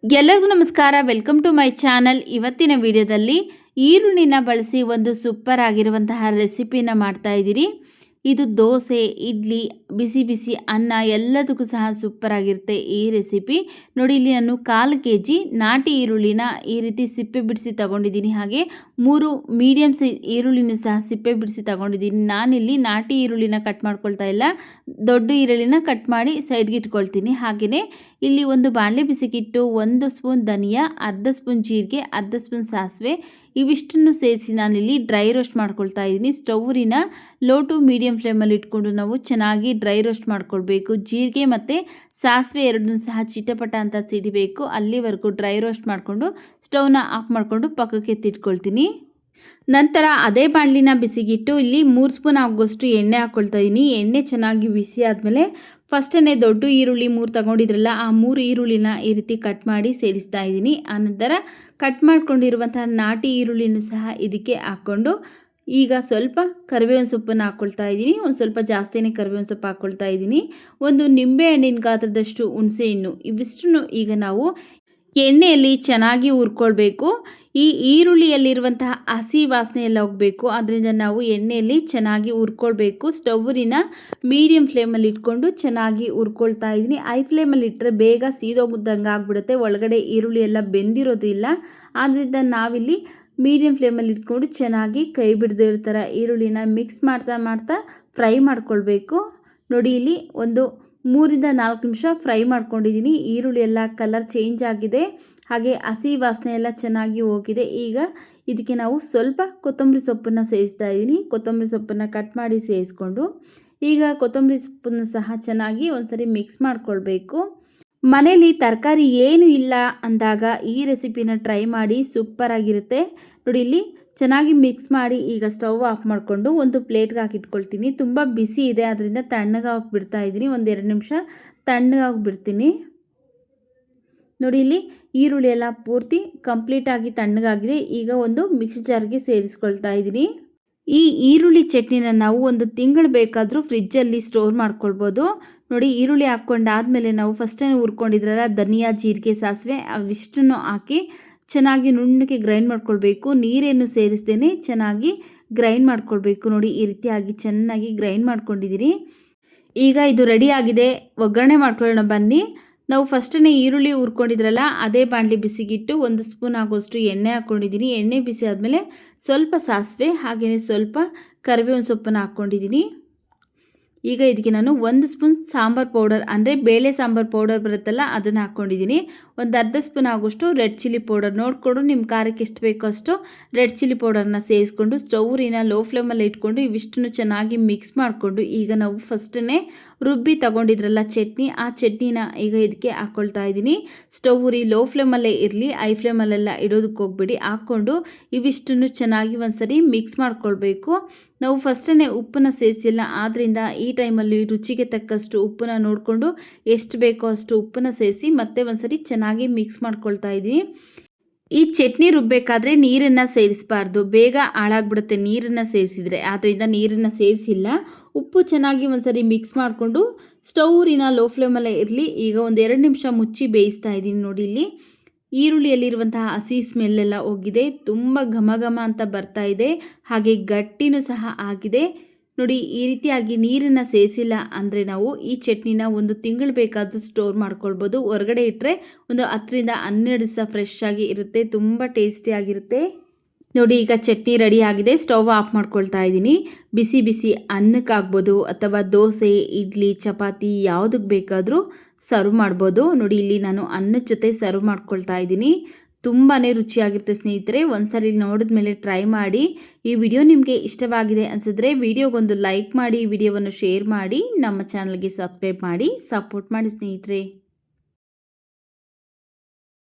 ಎಲ್ಲರಿಗೂ ನಮಸ್ಕಾರ. Welcome to my channel. ಇವತ್ತಿನ ವಿಡಿಯೋದಲ್ಲಿ ಈರುಳ್ಳಿನ ಬಳಸಿ ಒಂದು ಸೂಪರ್ ಆಗಿರುವಂತಹ ರೆಸಿಪಿನ ಮಾಡ್ತಾ ಇದ್ದೀರಿ. ಇದು ದೋಸೆ, ಇಡ್ಲಿ, ಬಿಸಿ ಬಿಸಿ ಅನ್ನ ಎಲ್ಲದಕ್ಕೂ ಸಹ ಸೂಪರ್ ಆಗಿರುತ್ತೆ ಈ ರೆಸಿಪಿ. ನೋಡಿ, ಇಲ್ಲಿ ನಾನು 1/4 kg ನಾಟಿ ಈರುಳ್ಳಿನ ಈ ರೀತಿ ಸಿಪ್ಪೆ ಬಿಡಿಸಿ ತಗೊಂಡಿದ್ದೀನಿ. ಹಾಗೆ 3 ಮೀಡಿಯಮ್ ಸೈಜ್ ಈರುಳ್ಳಿನ ಸಹ ಸಿಪ್ಪೆ ಬಿಡಿಸಿ ತಗೊಂಡಿದ್ದೀನಿ. ನಾನಿಲ್ಲಿ ನಾಟಿ ಈರುಳ್ಳಿನ ಕಟ್ ಮಾಡ್ಕೊಳ್ತಾ ಇಲ್ಲ, ದೊಡ್ಡ ಈರುಳ್ಳಿನ ಕಟ್ ಮಾಡಿ ಸೈಡ್ಗೆ ಇಟ್ಕೊಳ್ತೀನಿ. ಹಾಗೆಯೇ ಇಲ್ಲಿ ಒಂದು ಬಾಣಲೆ ಬಿಸಿಗಿಟ್ಟು 1 ಸ್ಪೂನ್ ಧನಿಯಾ, ಅರ್ಧ ಸ್ಪೂನ್ ಜೀರಿಗೆ, ಅರ್ಧ ಸ್ಪೂನ್ ಸಾಸಿವೆ ಇವಿಷ್ಟನ್ನು ಸೇರಿಸಿ ನಾನಿಲ್ಲಿ ಡ್ರೈ ರೋಸ್ಟ್ ಮಾಡ್ಕೊಳ್ತಾ ಇದ್ದೀನಿ. ಸ್ಟವ್ರಿನ ಲೋ ಟು ಮೀಡಿಯಂ ಫ್ಲೇಮಲ್ಲಿ ಇಟ್ಕೊಂಡು ನಾವು ಚೆನ್ನಾಗಿ ಡ್ರೈ ರೋಸ್ಟ್ ಮಾಡ್ಕೊಳ್ಬೇಕು. ಜೀರಿಗೆ ಮತ್ತು ಸಾಸಿವೆ ಎರಡನ್ನೂ ಸಹ ಚಿಟಪಟ ಅಂತ ಸಿಡಿಬೇಕು. ಅಲ್ಲಿವರೆಗೂ ಡ್ರೈ ರೋಸ್ಟ್ ಮಾಡಿಕೊಂಡು ಸ್ಟವ್ನ ಆಫ್ ಮಾಡಿಕೊಂಡು ಪಕ್ಕಕ್ಕೆ ಎತ್ತಿಟ್ಕೊಳ್ತೀನಿ. ನಂತರ ಅದೇ ಬಾಣಲಿನ ಬಿಸಿಗಿಟ್ಟು ಇಲ್ಲಿ 3 ಸ್ಪೂನ್ ಆಗೋಷ್ಟು ಎಣ್ಣೆ ಹಾಕ್ಕೊಳ್ತಾ ಇದ್ದೀನಿ. ಎಣ್ಣೆ ಚೆನ್ನಾಗಿ ಬಿಸಿ ಆದಮೇಲೆ ಫಸ್ಟೇ ದೊಡ್ಡ ಈರುಳ್ಳಿ 3 ತಗೊಂಡಿದ್ರಲ್ಲ, ಆ 3 ಈರುಳ್ಳಿನ ಈ ರೀತಿ ಕಟ್ ಮಾಡಿ ಸೇರಿಸ್ತಾ ಇದ್ದೀನಿ. ಆನಂತರ ಕಟ್ ಮಾಡ್ಕೊಂಡಿರುವಂತಹ ನಾಟಿ ಈರುಳ್ಳಿನ ಸಹ ಇದಕ್ಕೆ ಹಾಕ್ಕೊಂಡು ಈಗ ಸ್ವಲ್ಪ ಕರಿಬೇವಿನ ಸೊಪ್ಪನ್ನು ಹಾಕ್ಕೊಳ್ತಾ ಇದ್ದೀನಿ. ಒಂದು ಸ್ವಲ್ಪ ಜಾಸ್ತಿನೇ ಕರಿಬೇವಿನ ಸೊಪ್ಪು ಹಾಕ್ಕೊಳ್ತಾ ಇದ್ದೀನಿ. ಒಂದು ನಿಂಬೆ ಹಣ್ಣಿನ ಗಾತ್ರದಷ್ಟು ಹುಣಸೆಹಣ್ಣು ಇವಿಷ್ಟನ್ನು ಈಗ ನಾವು ಎಣ್ಣೆಯಲ್ಲಿ ಚೆನ್ನಾಗಿ ಹುರ್ಕೊಳ್ಬೇಕು. ಈ ಈರುಳ್ಳಿಯಲ್ಲಿರುವಂತಹ ಹಸಿ ವಾಸನೆ ಎಲ್ಲ ಹೋಗಬೇಕು. ಅದರಿಂದ ನಾವು ಎಣ್ಣೆಯಲ್ಲಿ ಚೆನ್ನಾಗಿ ಹುರ್ಕೊಳ್ಬೇಕು. ಸ್ಟವ್ವಿನ ಮೀಡಿಯಂ ಫ್ಲೇಮಲ್ಲಿ ಇಟ್ಕೊಂಡು ಚೆನ್ನಾಗಿ ಹುರ್ಕೊಳ್ತಾ ಇದ್ದೀನಿ. ಹೈ ಫ್ಲೇಮಲ್ಲಿ ಇಟ್ಟರೆ ಬೇಗ ಸೀದೋಗ್ದಂಗೆ ಆಗಿಬಿಡುತ್ತೆ, ಒಳಗಡೆ ಈರುಳ್ಳಿ ಎಲ್ಲ ಬೆಂದಿರೋದಿಲ್ಲ. ಆದ್ದರಿಂದ ನಾವಿಲ್ಲಿ ಮೀಡಿಯಂ ಫ್ಲೇಮಲ್ಲಿ ಇಟ್ಕೊಂಡು ಚೆನ್ನಾಗಿ ಕೈ ಬಿಡದಿರೋ ಥರ ಈರುಳ್ಳಿನ ಮಿಕ್ಸ್ ಮಾಡ್ತಾ ಫ್ರೈ ಮಾಡ್ಕೊಳ್ಬೇಕು. ನೋಡಿ, ಇಲ್ಲಿ ಒಂದು 3-4 ನಿಮಿಷ ಫ್ರೈ ಮಾಡ್ಕೊಂಡಿದ್ದೀನಿ. ಈರುಳ್ಳಿ ಎಲ್ಲ ಕಲರ್ ಚೇಂಜ್ ಆಗಿದೆ, ಹಾಗೆ ಹಸಿ ವಾಸನೆ ಎಲ್ಲ ಚೆನ್ನಾಗಿ ಹೋಗಿದೆ. ಈಗ ಇದಕ್ಕೆ ನಾವು ಸ್ವಲ್ಪ ಕೊತ್ತಂಬರಿ ಸೊಪ್ಪನ್ನು ಸೇರಿಸ್ತಾ ಇದ್ದೀನಿ. ಕೊತ್ತಂಬರಿ ಸೊಪ್ಪನ್ನು ಕಟ್ ಮಾಡಿ ಸೇರಿಸ್ಕೊಂಡು ಈಗ ಕೊತ್ತಂಬರಿ ಸೊಪ್ಪನ್ನು ಸಹ ಚೆನ್ನಾಗಿ ಒಂದ್ಸರಿ ಮಿಕ್ಸ್ ಮಾಡ್ಕೊಳ್ಬೇಕು. ಮನೇಲಿ ತರಕಾರಿ ಏನು ಇಲ್ಲ ಅಂದಾಗ ಈ ರೆಸಿಪಿನ ಟ್ರೈ ಮಾಡಿ, ಸೂಪರ್ ಆಗಿರುತ್ತೆ. ನೋಡಿ, ಇಲ್ಲಿ ಚೆನ್ನಾಗಿ ಮಿಕ್ಸ್ ಮಾಡಿ ಈಗ ಸ್ಟವ್ ಆಫ್ ಮಾಡಿಕೊಂಡು ಒಂದು ಪ್ಲೇಟ್ಗೆ ಹಾಕಿಟ್ಕೊಳ್ತೀನಿ. ತುಂಬ ಬಿಸಿ ಇದೆ, ಅದರಿಂದ ತಣ್ಣಗಾಗಿ ಬಿಡ್ತಾ ಇದ್ದೀನಿ. 1-2 ನಿಮಿಷ ತಣ್ಣಗಾಗಿ ಬಿಡ್ತೀನಿ. ನೋಡಿ, ಇಲ್ಲಿ ಈರುಳ್ಳಿ ಎಲ್ಲ ಪೂರ್ತಿ ಕಂಪ್ಲೀಟಾಗಿ ತಣ್ಣಗಾಗಿದೆ. ಈಗ ಒಂದು ಮಿಕ್ಸಿ ಜಾರ್ಗೆ ಸೇರಿಸ್ಕೊಳ್ತಾ ಇದ್ದೀನಿ. ಈ ಈರುಳ್ಳಿ ಚಟ್ನಿನ ನಾವು 1 ತಿಂಗಳು ಬೇಕಾದರೂ ಫ್ರಿಜ್ಜಲ್ಲಿ ಸ್ಟೋರ್ ಮಾಡ್ಕೊಳ್ಬೋದು. ನೋಡಿ, ಈರುಳ್ಳಿ ಹಾಕ್ಕೊಂಡಾದಮೇಲೆ ನಾವು ಫಸ್ಟೇ ಹುರ್ಕೊಂಡಿದ್ರಲ್ಲ ಧನಿಯಾ, ಜೀರಿಗೆ, ಸಾಸಿವೆ ಅವಿಷ್ಟನ್ನು ಹಾಕಿ ಚೆನ್ನಾಗಿ ನುಣ್ಣಗೆ ಗ್ರೈಂಡ್ ಮಾಡ್ಕೊಳ್ಬೇಕು. ನೀರೇನು ಸೇರಿಸ್ದೇನೆ ಚೆನ್ನಾಗಿ ಗ್ರೈಂಡ್ ಮಾಡ್ಕೊಳ್ಬೇಕು. ನೋಡಿ, ಈ ರೀತಿಯಾಗಿ ಚೆನ್ನಾಗಿ ಗ್ರೈಂಡ್ ಮಾಡ್ಕೊಂಡಿದ್ದೀನಿ. ಈಗ ಇದು ರೆಡಿ ಆಗಿದೆ. ಒಗ್ಗರಣೆ ಮಾಡ್ಕೊಳ್ಳೋಣ ಬನ್ನಿ. ನಾವು ಫಸ್ಟೇ ಈರುಳ್ಳಿ ಹುರ್ಕೊಂಡಿದ್ರಲ್ಲ ಅದೇ ಬಾಣಲಿ ಬಿಸಿಗಿಟ್ಟು 1 ಸ್ಪೂನ್ ಆಗೋಷ್ಟು ಎಣ್ಣೆ ಹಾಕ್ಕೊಂಡಿದ್ದೀನಿ. ಎಣ್ಣೆ ಬಿಸಿ ಆದಮೇಲೆ ಸ್ವಲ್ಪ ಸಾಸಿವೆ ಹಾಗೆಯೇ ಸ್ವಲ್ಪ ಕರಿಬೇವಿನ ಸೊಪ್ಪನ್ನು ಹಾಕ್ಕೊಂಡಿದ್ದೀನಿ. ಈಗ ಇದಕ್ಕೆ ನಾನು 1 ಸ್ಪೂನ್ ಸಾಂಬಾರು ಪೌಡರ್ ಅಂದರೆ ಬೇಳೆ ಸಾಂಬಾರು ಪೌಡರ್ ಬರುತ್ತಲ್ಲ ಅದನ್ನು ಹಾಕ್ಕೊಂಡಿದ್ದೀನಿ. ಒಂದು ಅರ್ಧ ಸ್ಪೂನ್ ಆಗೋಷ್ಟು ರೆಡ್ ಚಿಲ್ಲಿ ಪೌಡರ್ ನೋಡಿಕೊಂಡು ನಿಮ್ಮ ಖಾರಕ್ಕೆ ಎಷ್ಟು ಬೇಕೋ ಅಷ್ಟು ರೆಡ್ ಚಿಲ್ಲಿ ಪೌಡರ್ನ ಸೇರಿಸ್ಕೊಂಡು ಸ್ಟವ್ರಿನ ಲೋ ಫ್ಲೇಮಲ್ಲಿ ಇಟ್ಕೊಂಡು ಇವಿಷ್ಟನ್ನು ಚೆನ್ನಾಗಿ ಮಿಕ್ಸ್ ಮಾಡಿಕೊಂಡು ಈಗ ನಾವು ಫಸ್ಟೇ ರುಬ್ಬಿ ತಗೊಂಡಿದ್ರಲ್ಲ ಚಟ್ನಿ, ಆ ಚಟ್ನಿನ ಈಗ ಇದಕ್ಕೆ ಹಾಕ್ಕೊಳ್ತಾ ಇದ್ದೀನಿ. ಸ್ಟವ್ರಿ ಲೋ ಫ್ಲೇಮಲ್ಲೇ ಇರಲಿ, ಹೈ ಫ್ಲೇಮಲ್ಲೆಲ್ಲ ಇಡೋದಕ್ಕೆ ಹೋಗ್ಬಿಡಿ. ಹಾಕ್ಕೊಂಡು ಇವಿಷ್ಟನ್ನು ಚೆನ್ನಾಗಿ ಒಂದ್ಸರಿ ಮಿಕ್ಸ್ ಮಾಡ್ಕೊಳ್ಬೇಕು. ನಾವು ಫಸ್ಟೇ ಉಪ್ಪನ್ನು ಸೇರಿಸಿಲ್ಲ, ಆದ್ದರಿಂದ ಈ ಟೈಮಲ್ಲಿ ರುಚಿಗೆ ತಕ್ಕಷ್ಟು ಉಪ್ಪನ್ನು ನೋಡಿಕೊಂಡು ಎಷ್ಟು ಬೇಕೋ ಅಷ್ಟು ಉಪ್ಪನ್ನು ಸೇರಿಸಿ ಮತ್ತೆ ಒಂದ್ಸರಿ ಚೆನ್ನಾಗಿ ಮಿಕ್ಸ್ ಮಾಡ್ಕೊಳ್ತಾ ಇದ್ದೀನಿ. ಈ ಚಟ್ನಿ ರುಬ್ಬಬೇಕಾದ್ರೆ ನೀರನ್ನು ಸೇರಿಸಬಾರ್ದು, ಬೇಗ ಹಾಳಾಗ್ಬಿಡುತ್ತೆ ನೀರನ್ನು ಸೇರಿಸಿದರೆ. ಆದ್ದರಿಂದ ನೀರನ್ನು ಸೇರಿಸಿಲ್ಲ. ಉಪ್ಪು ಚೆನ್ನಾಗಿ ಒಂದ್ಸರಿ ಮಿಕ್ಸ್ ಮಾಡಿಕೊಂಡು ಸ್ಟವ್ರಿನ ಲೋ ಫ್ಲೇಮಲ್ಲೇ ಇರಲಿ. ಈಗ 1-2 ನಿಮಿಷ ಮುಚ್ಚಿ ಬೇಯಿಸ್ತಾ ಇದ್ದೀನಿ. ನೋಡಿ, ಇಲ್ಲಿ ಈರುಳ್ಳಿಯಲ್ಲಿರುವಂತಹ ಹಸಿ ಸ್ಮೆಲ್ಲೆಲ್ಲ ಹೋಗಿದೆ, ತುಂಬ ಘಮ ಘಮ ಅಂತ ಬರ್ತಾ ಇದೆ, ಹಾಗೆ ಗಟ್ಟಿನೂ ಸಹ ಆಗಿದೆ. ನೋಡಿ, ಈ ರೀತಿಯಾಗಿ ನೀರನ್ನು ಸೇರಿಸಿಲ್ಲ ಅಂದರೆ ನಾವು ಈ ಚಟ್ನಿನ 1 ತಿಂಗಳು ಬೇಕಾದರೂ ಸ್ಟೋರ್ ಮಾಡ್ಕೊಳ್ಬೋದು. ಹೊರಗಡೆ ಇಟ್ಟರೆ ಒಂದು 10-12 ದಿವಸ ಫ್ರೆಶ್ ಆಗಿ ಇರುತ್ತೆ, ತುಂಬ ಟೇಸ್ಟಿಯಾಗಿರುತ್ತೆ. ನೋಡಿ, ಈಗ ಚಟ್ನಿ ರೆಡಿ ಆಗಿದೆ. ಸ್ಟವ್ ಆಫ್ ಮಾಡ್ಕೊಳ್ತಾ ಇದ್ದೀನಿ. ಬಿಸಿ ಬಿಸಿ ಅನ್ನಕ್ಕಾಗ್ಬೋದು ಅಥವಾ ದೋಸೆ, ಇಡ್ಲಿ, ಚಪಾತಿ ಯಾವುದಕ್ಕೆ ಬೇಕಾದರೂ ಸರ್ವ್ ಮಾಡ್ಬೋದು. ನೋಡಿ, ಇಲ್ಲಿ ನಾನು ಅನ್ನದ ಜೊತೆ ಸರ್ವ್ ಮಾಡ್ಕೊಳ್ತಾ ಇದ್ದೀನಿ. ತುಂಬಾ ರುಚಿಯಾಗಿರುತ್ತೆ ಸ್ನೇಹಿತರೆ. ಒಂದ್ಸರಿ ನೋಡಿದ ಮೇಲೆ ಟ್ರೈ ಮಾಡಿ. ಈ ವಿಡಿಯೋ ನಿಮಗೆ ಇಷ್ಟವಾಗಿದೆ ಅನಿಸಿದ್ರೆ ವಿಡಿಯೋಗೊಂದು ಲೈಕ್ ಮಾಡಿ, ವಿಡಿಯೋವನ್ನು ಶೇರ್ ಮಾಡಿ, ನಮ್ಮ ಚಾನಲ್ಗೆ ಸಬ್ಸ್ಕ್ರೈಬ್ ಮಾಡಿ ಸಪೋರ್ಟ್ ಮಾಡಿ ಸ್ನೇಹಿತರೆ.